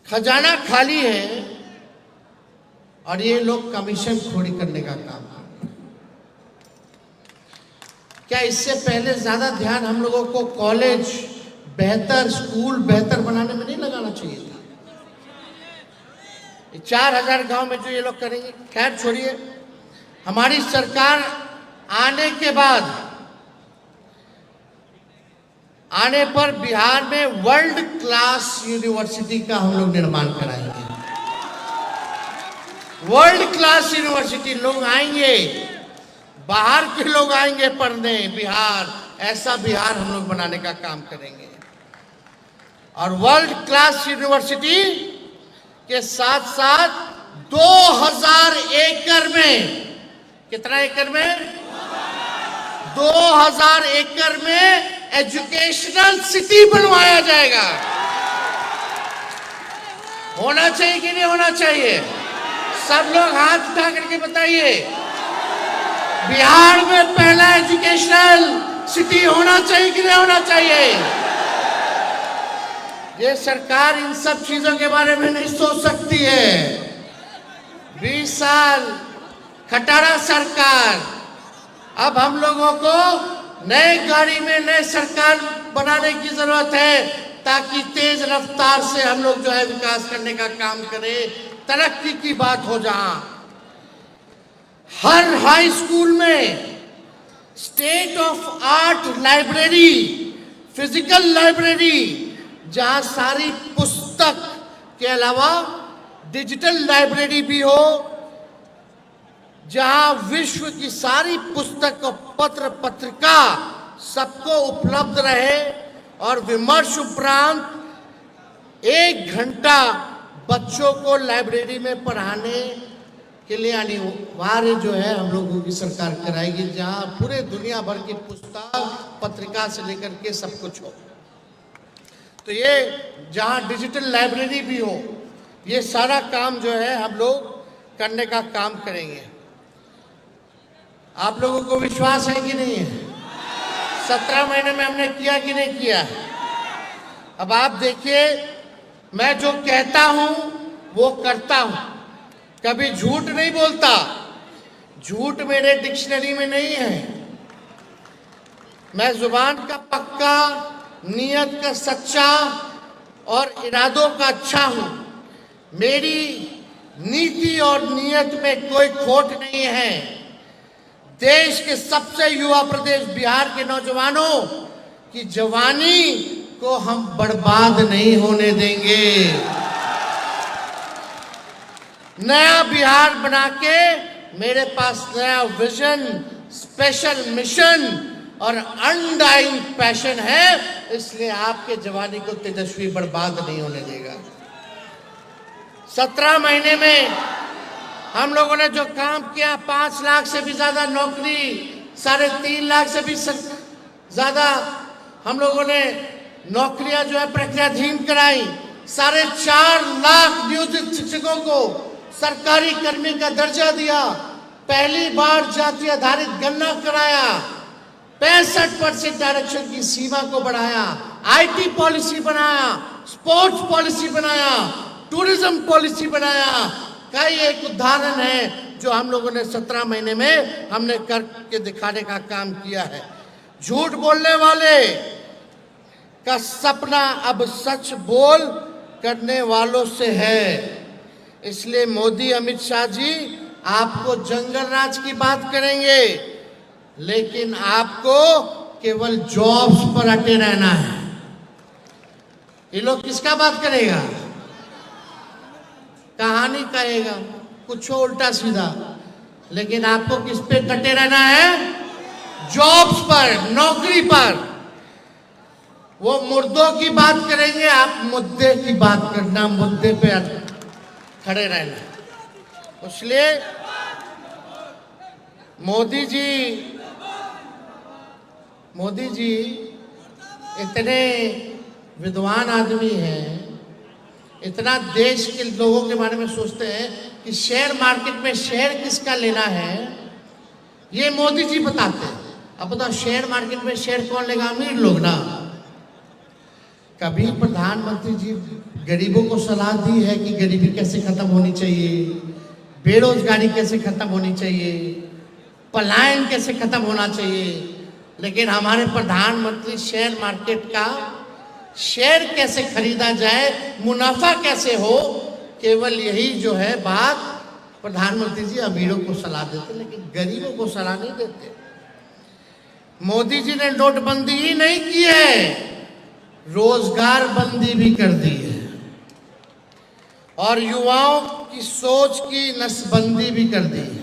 Speaker 1: खजाना खाली है और ये लोग कमीशन खोरी करने का काम करते हैं। क्या इससे पहले ज्यादा ध्यान हम लोगों को कॉलेज बेहतर, स्कूल बेहतर बनाने में नहीं लगाना चाहिए था? 4000 गांव में जो ये लोग करेंगे, खैर छोड़िए। हमारी सरकार आने के बाद आने पर बिहार में वर्ल्ड क्लास यूनिवर्सिटी का हम लोग निर्माण कराएंगे। वर्ल्ड क्लास यूनिवर्सिटी, लोग आएंगे, बाहर के लोग आएंगे पढ़ने बिहार, ऐसा बिहार हम लोग बनाने का काम करेंगे। और वर्ल्ड क्लास यूनिवर्सिटी के साथ साथ 2000 एकड़ में, कितना एकड़ में? 2000 एकड़ में एजुकेशनल सिटी बनवाया जाएगा। होना चाहिए कि नहीं होना चाहिए? सब लोग हाथ उठा करके बताइए, बिहार में पहला एजुकेशनल सिटी होना चाहिए कि नहीं होना चाहिए? ये सरकार इन सब चीजों के बारे में नहीं सोच सकती है। 20 साल खटारा सरकार, अब हम लोगों को नए गाड़ी में नए सरकार बनाने की जरूरत है, ताकि तेज रफ्तार से हम लोग जो है विकास करने का काम करें, तरक्की की बात हो। जहां हर हाई स्कूल में state of art library, physical library, जहां सारी पुस्तक के अलावा डिजिटल लाइब्रेरी भी हो, जहां विश्व की सारी पुस्तक और पत्र पत्रिका सबको उपलब्ध रहे, और विमर्श उपरांत 1 घंटा बच्चों को लाइब्रेरी में पढ़ाने के लिए अनिवार्य जो है हम लोगों की सरकार कराएगी, जहां पूरे दुनिया भर की पुस्तक पत्रिका से लेकर के सब कुछ हो। तो ये जहां डिजिटल लाइब्रेरी भी हो, ये सारा काम जो है हम लोग करने का काम करेंगे। आप लोगों को विश्वास है कि नहीं है? 17 महीने में हमने किया कि नहीं किया? अब आप देखिए, मैं जो कहता हूं वो करता हूं, कभी झूठ नहीं बोलता। झूठ मेरे डिक्शनरी में नहीं है। मैं जुबान का पक्का, नियत का सच्चा और इरादों का अच्छा हूं। मेरी नीति और नियत में कोई खोट नहीं है। देश के सबसे युवा प्रदेश बिहार के नौजवानों की जवानी को हम बर्बाद नहीं होने देंगे। नया बिहार बना के मेरे पास नया विजन, स्पेशल मिशन और अनडाइंग पैशन है, इसलिए आपके जवानी को तेजस्वी बर्बाद नहीं होने देगा। 17 महीने में हम लोगों ने जो काम किया, 5 लाख से भी ज्यादा नौकरी, 3.5 लाख से भी ज्यादा हम लोगों ने नौकरियां जो है प्रक्रियाधीन कराई। 4.5 लाख नियोजित शिक्षकों को सरकारी कर्मी का दर्जा दिया। पहली बार जाति आधारित गणना कराया। 65% आरक्षण की सीमा को बढ़ाया। IT पॉलिसी बनाया, स्पोर्ट्स पॉलिसी बनाया, टूरिज्म पॉलिसी बनाया। कई एक उदाहरण है जो हम लोगों ने 17 महीने में हमने करके दिखाने का काम किया है। झूठ बोलने वाले का सपना अब सच बोल करने वालों से है। इसलिए मोदी, अमित शाह जी आपको जंगल राज की बात करेंगे, लेकिन आपको केवल जॉब्स पर अटे रहना है। ये लोग किसका बात करेगा? कहानी कहेगा, कुछ उल्टा सीधा, लेकिन आपको किस पे डटे रहना है? जॉब्स पर, नौकरी पर। वो मुर्दों की बात करेंगे, आप मुद्दे की बात करना, मुद्दे पे खड़े रहना। इसलिए मोदी जी इतने विद्वान आदमी हैं, इतना देश के लोगों के बारे में सोचते हैं कि शेयर मार्केट में शेयर किसका लेना है, ये मोदी जी बताते हैं। अब बताओ, शेयर मार्केट में शेयर कौन लेगा? अमीर लोग ना। कभी प्रधानमंत्री जी गरीबों को सलाह दी है कि गरीबी कैसे खत्म होनी चाहिए, बेरोजगारी कैसे खत्म होनी चाहिए, पलायन कैसे खत्म होना चाहिए? लेकिन हमारे प्रधानमंत्री शेयर मार्केट का शेयर कैसे खरीदा जाए, मुनाफा कैसे हो, केवल यही जो है बात प्रधानमंत्री जी अमीरों को सलाह देते, लेकिन गरीबों को सलाह नहीं देते। मोदी जी ने नोटबंदी ही नहीं की है, रोजगार बंदी भी कर दी है और युवाओं की सोच की नसबंदी भी कर दी है।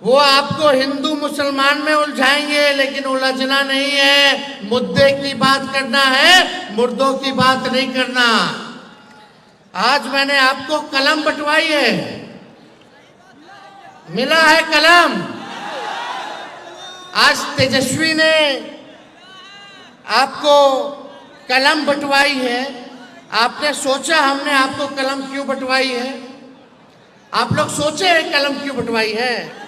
Speaker 1: वो आपको हिंदू मुसलमान में उलझाएंगे, लेकिन उलझना नहीं है, मुद्दे की बात करना है, मुर्दों की बात नहीं करना। आज मैंने आपको कलम बंटवाई है, मिला है कलम। आज तेजस्वी ने आपको कलम बंटवाई है। आपने सोचा हमने आपको कलम क्यों बंटवाई है? आप लोग सोचे हैं कलम क्यों बंटवाई है?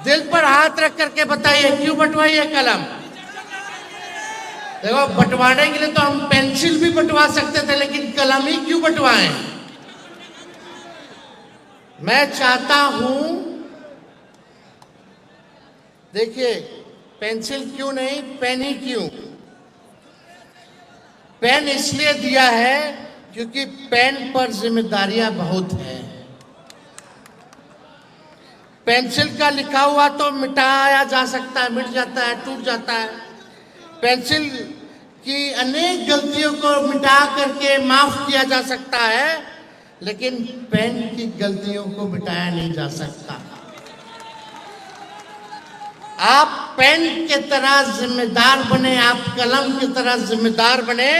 Speaker 1: दिल पर हाथ रख करके बताइए क्यों बंटवाई है कलम? देखो, बंटवाने के लिए तो हम पेंसिल भी बंटवा सकते थे, लेकिन कलम ही क्यों बंटवाएं? मैं चाहता हूं, देखिए, पेंसिल क्यों नहीं, पेन ही क्यों? पेन इसलिए दिया है क्योंकि पेन पर जिम्मेदारियां बहुत हैं। पेंसिल का लिखा हुआ तो मिटाया जा सकता है, मिट जाता है, टूट जाता है। पेंसिल की अनेक गलतियों को मिटा करके माफ किया जा सकता है, लेकिन पेन की गलतियों को मिटाया नहीं जा सकता। आप पेन की तरह जिम्मेदार बने, आप कलम की तरह जिम्मेदार बने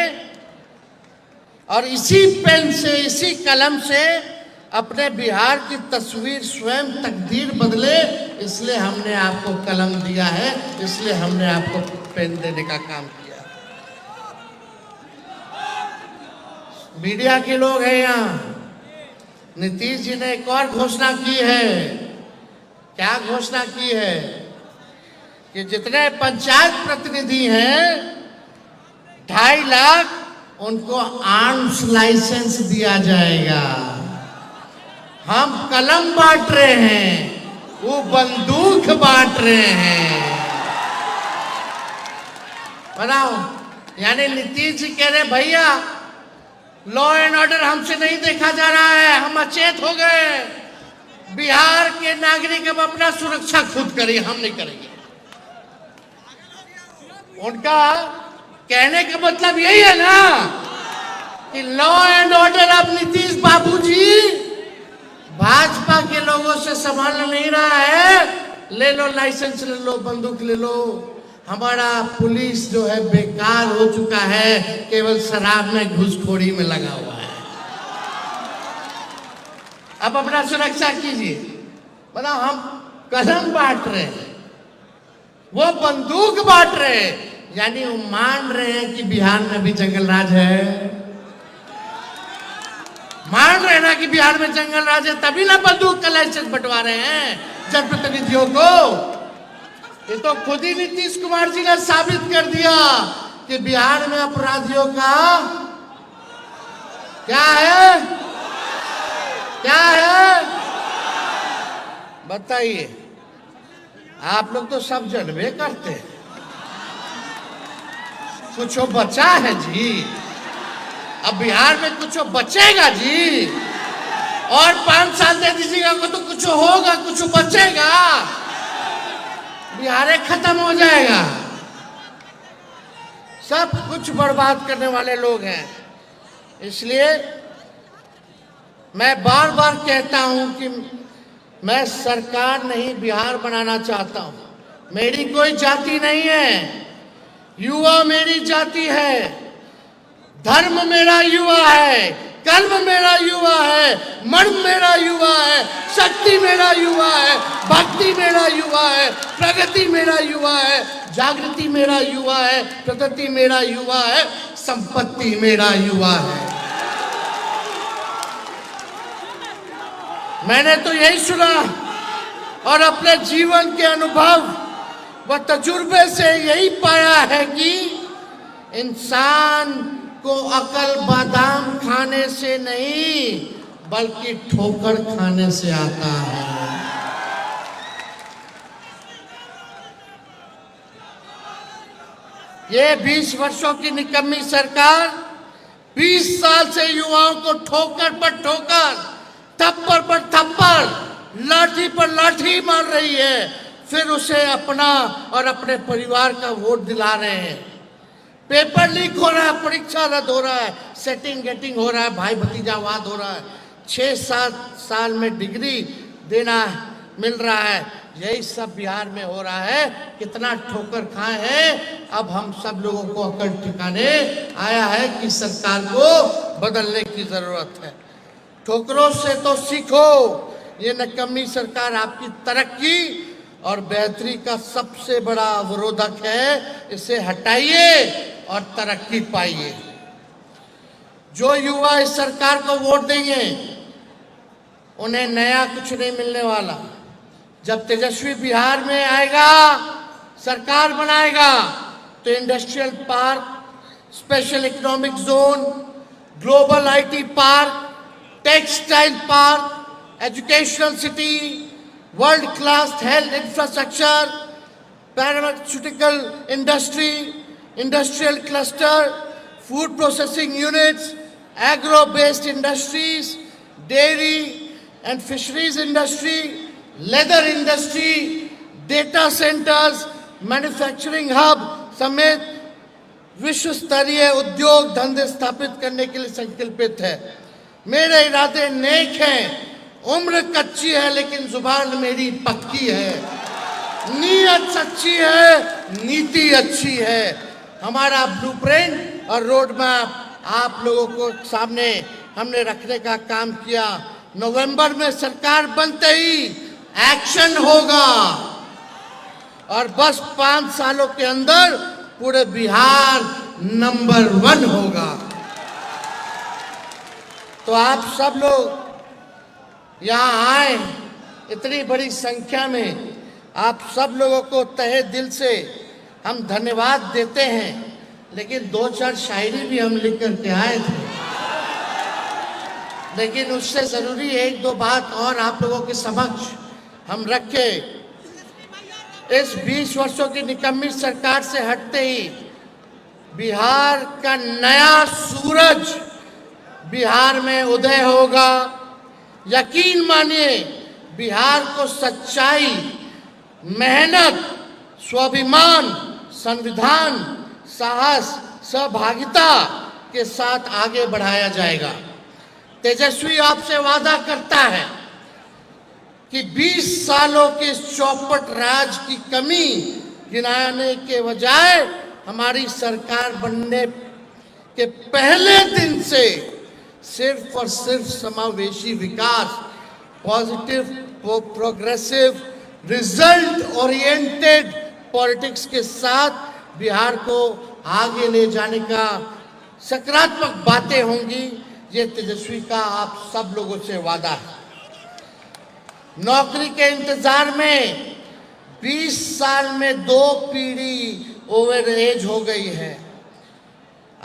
Speaker 1: और इसी पेन से, इसी कलम से अपने बिहार की तस्वीर, स्वयं तकदीर बदले। इसलिए हमने आपको कलम दिया है, इसलिए हमने आपको पेन देने का काम किया। मीडिया के लोग हैं यहाँ। नीतीश जी ने एक और घोषणा की है। क्या घोषणा की है? कि जितने पंचायत प्रतिनिधि हैं 2.5 लाख उनको आर्म्स लाइसेंस दिया जाएगा। हम कलम बांट रहे हैं, वो बंदूक बांट रहे हैं। बताओ, यानी नीतीश जी कह रहे भैया लॉ एंड ऑर्डर हमसे नहीं देखा जा रहा है, हम अचेत हो गए। बिहार के नागरिक अब अपना सुरक्षा खुद करेंगे, हम नहीं करेंगे। उनका कहने का मतलब यही है ना कि लॉ एंड ऑर्डर अब नीतीश बाबूजी भाजपा के लोगों से संभाल नहीं रहा है। ले लो लाइसेंस, ले लो बंदूक, ले लो। हमारा पुलिस जो है बेकार हो चुका है, केवल शराब में घुसखोरी में लगा हुआ है। अब अपना सुरक्षा कीजिए। बताओ, हम कलम बांट रहे हैं, वो बंदूक बांट रहे हैं। यानी वो मान रहे हैं कि बिहार में भी जंगल राज है। मान रहे ना कि बिहार में जंगल राज है, तभी ना बंदूक का लाइसेंस बंटवा रहे हैं जनप्रतिनिधियों को। ये तो खुद ही नीतीश कुमार जी ने साबित कर दिया कि बिहार में अपराधियों का क्या है, क्या है बताइए। आप लोग तो सब जानबे करते हैं। कुछ बचा है जी? अब बिहार में कुछ बचेगा जी? और 5 साल दे दीजिएगा को तो कुछ होगा, कुछ बचेगा? बिहार खत्म हो जाएगा। सब कुछ बर्बाद करने वाले लोग हैं। इसलिए मैं बार बार कहता हूं कि मैं सरकार नहीं, बिहार बनाना चाहता हूं। मेरी कोई जाति नहीं है, युवा मेरी जाति है, धर्म मेरा युवा है, कर्म मेरा युवा है, मर्म मेरा युवा है, शक्ति मेरा युवा है, भक्ति मेरा युवा है, प्रगति मेरा युवा है, जागृति मेरा युवा है, प्रगति मेरा युवा है, संपत्ति मेरा युवा है। मैंने तो यही सुना और अपने जीवन के अनुभव व तजुर्बे से यही पाया है कि इंसान को अकल बादाम खाने से नहीं बल्कि ठोकर खाने से आता है। ये 20 वर्षों की निकम्मी सरकार 20 साल से युवाओं को ठोकर पर ठोकर, थप्पड़ पर थप्पड़, लाठी पर लाठी मार रही है, फिर उसे अपना और अपने परिवार का वोट दिला रहे हैं। पेपर लीक हो रहा है, परीक्षा रद्द हो रहा है, सेटिंग गेटिंग हो रहा है, भाई भतीजावाद हो रहा है, 6-7 साल में डिग्री देना मिल रहा है, यही सब बिहार में हो रहा है। कितना ठोकर खाए हैं। अब हम सब लोगों को अकल ठिकाने आया है कि सरकार को बदलने की जरूरत है। ठोकरों से तो सीखो। ये नकम्मी सरकार आपकी तरक्की और बेहतरी का सबसे बड़ा अवरोधक है। इसे हटाइए और तरक्की पाइए। जो युवा इस सरकार को वोट देंगे उन्हें नया कुछ नहीं मिलने वाला। जब तेजस्वी बिहार में आएगा, सरकार बनाएगा, तो industrial park, special economic zone, global IT park, textile park, educational city, world class health infrastructure, pharmaceutical industry, industrial cluster, food processing units, agro based industries, dairy and fisheries industry, leather industry, data centres, manufacturing hub समेत विश्व स्तरीय उद्योग धंधे स्थापित करने के लिए संकल्पित है। मेरे इरादे नेक हैं। उम्र कच्ची है लेकिन जुबान मेरी पक्की है। नीयत सच्ची है, नीति अच्छी है। हमारा ब्लूप्रिंट और रोड मैप आप लोगों को सामने हमने रखने का काम किया। नवंबर में सरकार बनते ही एक्शन होगा और बस 5 सालों के अंदर पूरे बिहार नंबर 1 होगा। तो आप सब लोग यहाँ आए, इतनी बड़ी संख्या में आप सब लोगों को तहे दिल से हम धन्यवाद देते हैं। लेकिन 2-4 शायरी भी हम लिख करके आए थे, लेकिन उससे जरूरी 1-2 बात और आप लोगों के समक्ष हम रखे। इस 20 वर्षों की निकम्मी सरकार से हटते ही बिहार का नया सूरज बिहार में उदय होगा। यकीन मानिए, बिहार को सच्चाई, मेहनत, स्वाभिमान, संविधान, साहस, सहभागिता के साथ आगे बढ़ाया जाएगा। तेजस्वी आपसे वादा करता है कि 20 सालों के चौपट राज की कमी गिनाने के बजाय हमारी सरकार बनने के पहले दिन से सिर्फ और सिर्फ समावेशी विकास, positive, progressive, result oriented politics के साथ बिहार को आगे ले जाने का सकारात्मक बातें होंगी। ये तेजस्वी का आप सब लोगों से वादा है। नौकरी के इंतजार में 20 साल में 2 पीढ़ी ओवर एज हो गई है।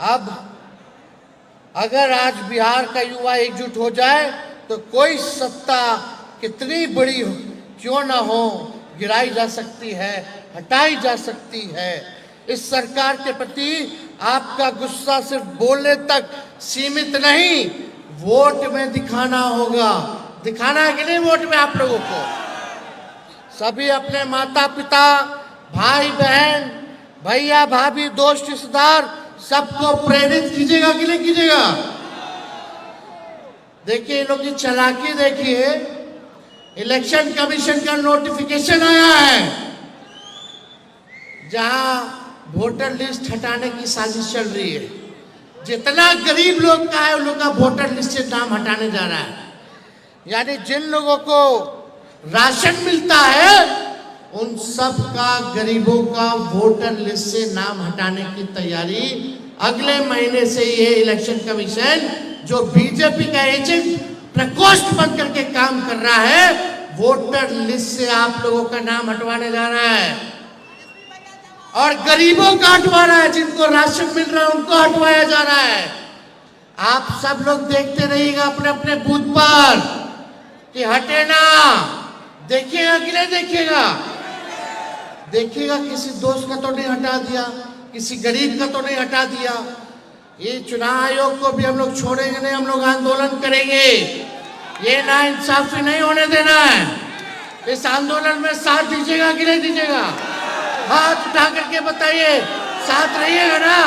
Speaker 1: अब अगर आज बिहार का युवा एकजुट हो जाए तो कोई सत्ता कितनी बड़ी क्यों ना हो, गिराई जा सकती है, हटाई जा सकती है। इस सरकार के प्रति आपका गुस्सा सिर्फ बोलने तक सीमित नहीं, वोट में दिखाना होगा। दिखाना है कि नहीं वोट में आप लोगों को? सभी अपने माता पिता, भाई बहन, भैया भाभी, दोस्त रिश्तेदार सबको प्रेरित कीजिएगा कि नहीं कीजिएगा? देखिए, इन लोग की चालाकी देखिए। इलेक्शन कमीशन का नोटिफिकेशन आया है जहां वोटर लिस्ट हटाने की साजिश चल रही है। जितना गरीब लोग का है उन लोग का वोटर लिस्ट से नाम हटाने जा रहा है। यानी जिन लोगों को राशन मिलता है उन सब का, गरीबों का वोटर लिस्ट से नाम हटाने की तैयारी अगले महीने से ये इलेक्शन कमीशन, जो बीजेपी का एजेंट प्रकोष्ठ बन करके काम कर रहा है, वोटर लिस्ट से आप लोगों का नाम हटवाने जा रहा है और गरीबों का हटवा रहा है। जिनको राशन मिल रहा है उनको हटवाया जा रहा है। आप सब लोग देखते रहिएगा अपने अपने बूथ पर कि हटे ना। देखिएगा कि नहीं देखिएगा? देखिएगा किसी दोस्त का तो नहीं हटा दिया, किसी गरीब का तो नहीं हटा दिया। ये चुनाव आयोग को भी हम लोग छोड़ेंगे नहीं, हम लोग आंदोलन करेंगे। ये नाइंसाफी नहीं होने देना है। इस आंदोलन में साथ दीजिएगा कि नहीं दीजिएगा? हाथ उठा करके बताइए, साथ रहिएगा ना।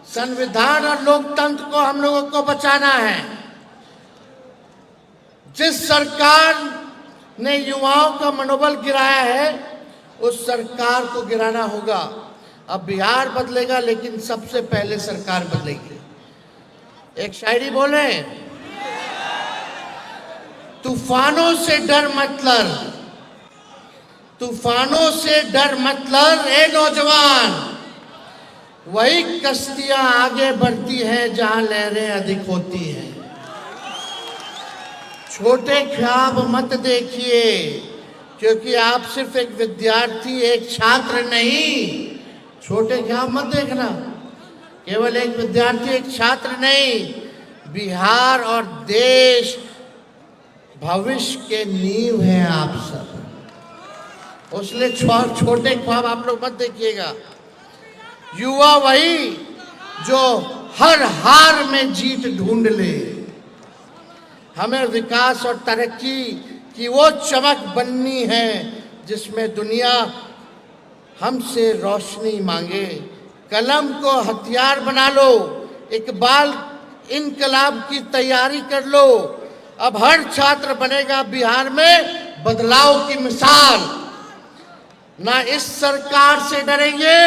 Speaker 1: संविधान और लोकतंत्र को हम लोगों को बचाना है। जिस सरकार ने युवाओं का मनोबल गिराया है, उस सरकार को गिराना होगा। अब बिहार बदलेगा, लेकिन सबसे पहले सरकार बदलेगी। एक शायरी बोले, तूफानों से डर मत लड़, तूफानों से डर मत लड़ ए नौजवान, वही कश्तियां आगे बढ़ती हैं जहां लहरें अधिक होती हैं। छोटे ख्वाब मत देखिए, क्योंकि आप सिर्फ एक विद्यार्थी, एक छात्र नहीं। छोटे ख्वाब मत देखना, केवल एक विद्यार्थी, एक छात्र नहीं। बिहार और देश भविष्य के नींव हैं आप सब। उसलिए छोटे ख्वाब आप लोग मत देखिएगा। युवा वही जो हर हार में जीत ढूंढ ले। हमें विकास और तरक्की की वो चमक बननी है जिसमें दुनिया हमसे रोशनी मांगे। कलम को हथियार बना लो, इकबाल इनकलाब की तैयारी कर लो। अब हर छात्र बनेगा बिहार में बदलाव की मिसाल। ना इस सरकार से डरेंगे,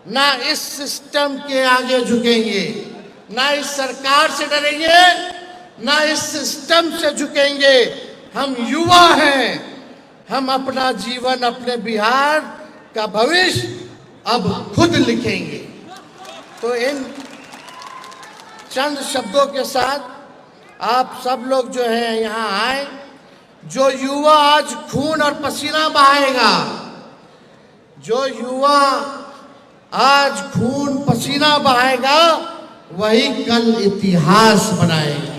Speaker 1: ना इस सिस्टम के आगे झुकेंगे। ना इस सरकार से डरेंगे, ना इस सिस्टम से झुकेंगे। हम युवा हैं, हम अपना जीवन, अपने बिहार का भविष्य अब खुद लिखेंगे। तो इन चंद शब्दों के साथ आप सब लोग जो है यहाँ आए। जो युवा आज खून और पसीना बहाएगा, जो युवा आज खून पसीना बहाएगा, वही कल इतिहास बनाएगा।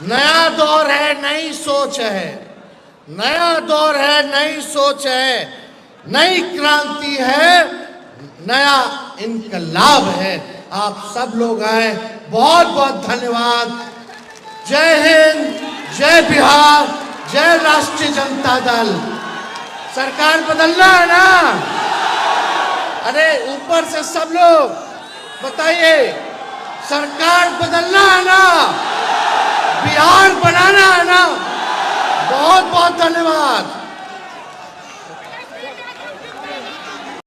Speaker 1: नया दौर है, नई सोच है। नया दौर है, नई सोच है। नई क्रांति है, नया इनकलाब है। आप सब लोग आए, बहुत बहुत धन्यवाद। जय हिंद, जय बिहार, जय राष्ट्रीय जनता दल। सरकार बदलना है ना? अरे ऊपर से सब लोग बताइए, सरकार बदलना है ना? बिहार बनाना है ना? बहुत बहुत धन्यवाद।